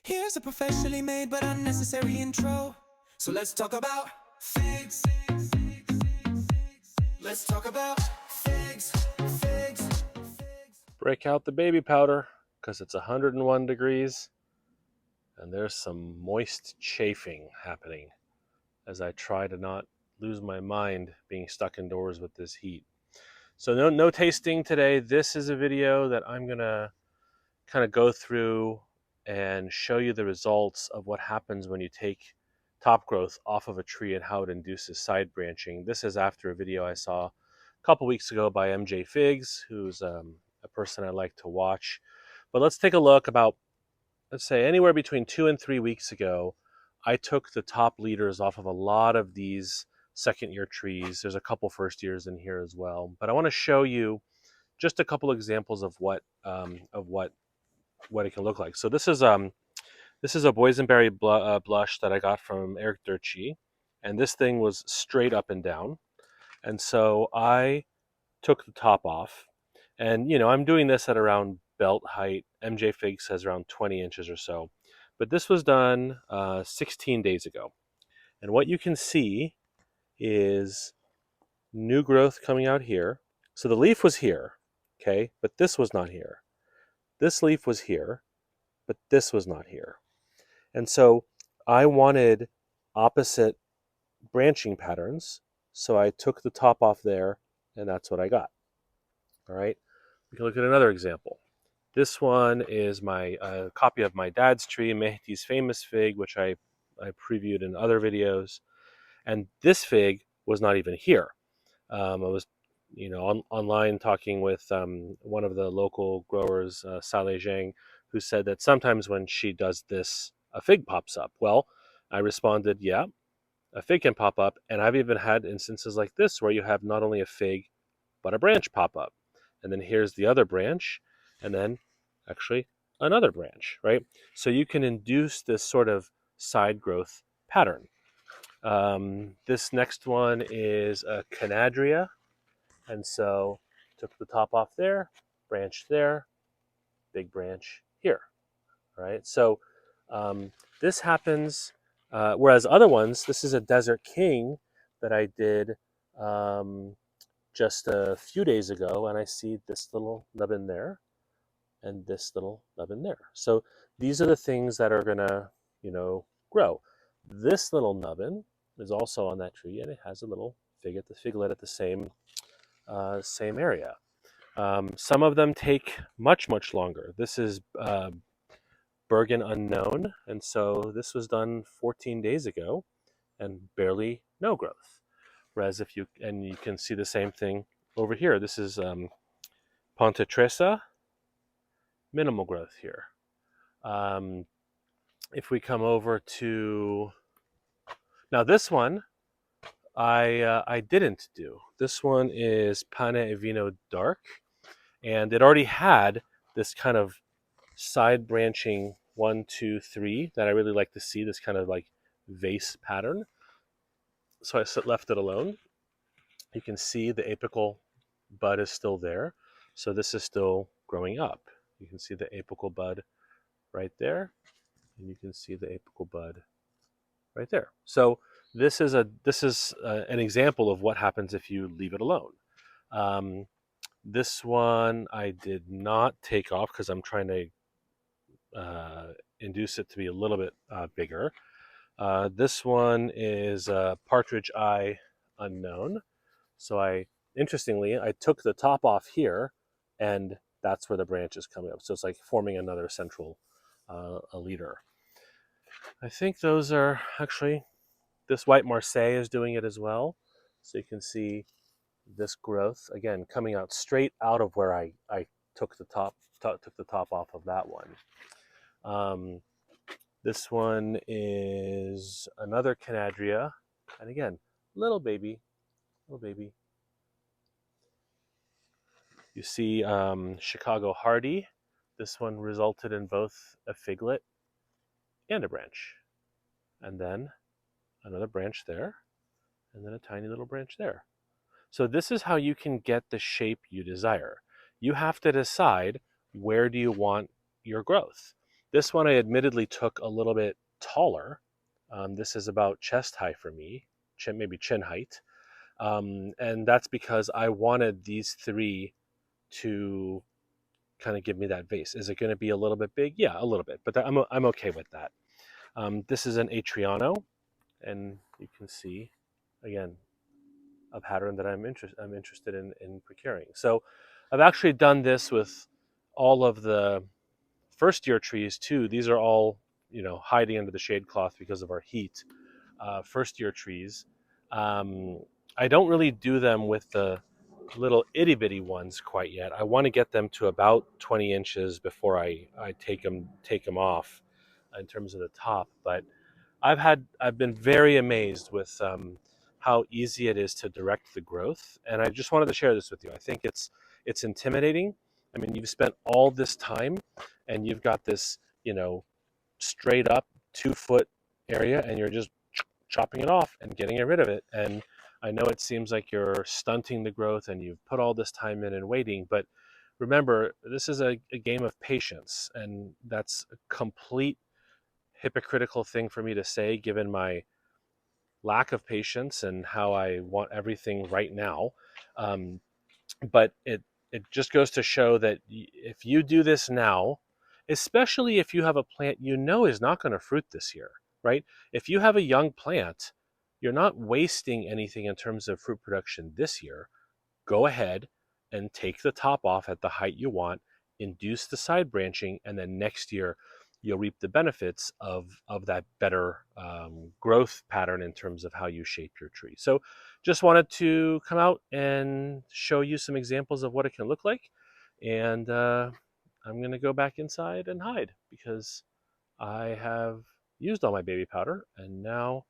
Here's a professionally made but unnecessary intro. So let's talk about figs. Let's talk about figs. Figs. Break out the baby powder because it's 101 degrees and there's some moist chafing happening as I try to not lose my mind being stuck indoors with this heat. So no tasting today. This is a video that I'm going to kind of go through and show you the results of what happens when you take top growth off of a tree and how it induces side branching. This is after a video I saw a couple weeks ago by mjfigs, who's a person I like to watch. But let's take a look. About, let's say, anywhere between 2 and 3 weeks ago, I took the top leaders off of a lot of these second year trees. There's a couple first years in here as well, but I want to show you just a couple examples of what it can look like. So this is a boysenberry blush that I got from Eric Durchi, and this thing was straight up and down. And so I took the top off, and I'm doing this at around belt height. MJ Fig says around 20 inches or so, but this was done 16 days ago. And what you can see is new growth coming out here. So the leaf was here, okay, but this was not here. This leaf was here, but this was not here. And so I wanted opposite branching patterns. So I took the top off there, and that's what I got. All right. We can look at another example. This one is my copy of my dad's tree, Mehdi's famous fig, which I previewed in other videos. And this fig was not even here. I was, online talking with one of the local growers, Saleh Zhang, who said that sometimes when she does this, a fig pops up. Well, I responded, yeah, a fig can pop up. And I've even had instances like this where you have not only a fig, but a branch pop up. And then here's the other branch, and then actually another branch, right? So you can induce this sort of side growth pattern. This next one is a Canadria. And so took the top off there, branch there, big branch here, right? So this happens, whereas other ones, this is a Desert King that I did just a few days ago, and I see this little nubbin there and this little nubbin there. So these are the things that are gonna, grow. This little nubbin is also on that tree, and it has a little figlet at the same area. Some of them take much longer. This is Bergen Unknown, and so this was done 14 days ago, and barely no growth. Whereas you can see the same thing over here. This is Ponte Tresa, minimal growth here. If we come over to now, this one I didn't do. This one is Pane e Vino Dark, and it already had this kind of side branching 1, 2, 3 that I really like to see, this kind of like vase pattern. So I left it alone. You can see the apical bud is still there. So this is still growing up. You can see the apical bud right there, and you can see the apical bud right there. So this is an example of what happens if you leave it alone. This one I did not take off because I'm trying to induce it to be a little bit bigger. This one is Partridge Eye Unknown. So interestingly, I took the top off here, and that's where the branch is coming up. So it's like forming another central a leader. I think those are actually, this white Marseille is doing it as well. So you can see this growth, again, coming out straight out of where I took the top off of that one. This one is another Canadria, and again, little baby. You see Chicago Hardy. This one resulted in both a figlet and a branch, and then another branch there, and then a tiny little branch there. So this is how you can get the shape you desire. You have to decide, where do you want your growth? This one I admittedly took a little bit taller. This is about chest high for me, maybe chin height. And that's because I wanted these three to kind of give me that vase. Is it going to be a little bit big? Yeah, a little bit, but I'm okay with that. This is an Atriano, and you can see again a pattern that I'm interested in procuring. So I've actually done this with all of the first year trees too. These are all hiding under the shade cloth because of our heat. First year trees. Um, I don't really do them with the little itty bitty ones quite yet. I want to get them to about 20 inches before I take them off in terms of the top. But I've been very amazed with how easy it is to direct the growth, and I just wanted to share this with you. I think it's intimidating. I mean, you've spent all this time, and you've got this straight up 2 foot area, and you're just chopping it off and getting rid of it. And I know it seems like you're stunting the growth, and you've put all this time in and waiting, but remember, this is a game of patience, and that's a complete hypocritical thing for me to say given my lack of patience and how I want everything right now. Um, but it just goes to show that if you do this now, especially if you have a plant is not going to fruit this year, right? If you have a young plant, you're not wasting anything in terms of fruit production this year. Go ahead and take the top off at the height you want, induce the side branching, and then next year you'll reap the benefits of that better growth pattern in terms of how you shape your tree. So just wanted to come out and show you some examples of what it can look like. And I'm going to go back inside and hide because I have used all my baby powder and now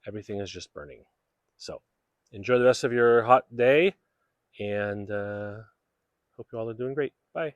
everything is just burning. So enjoy the rest of your hot day and hope you all are doing great. Bye.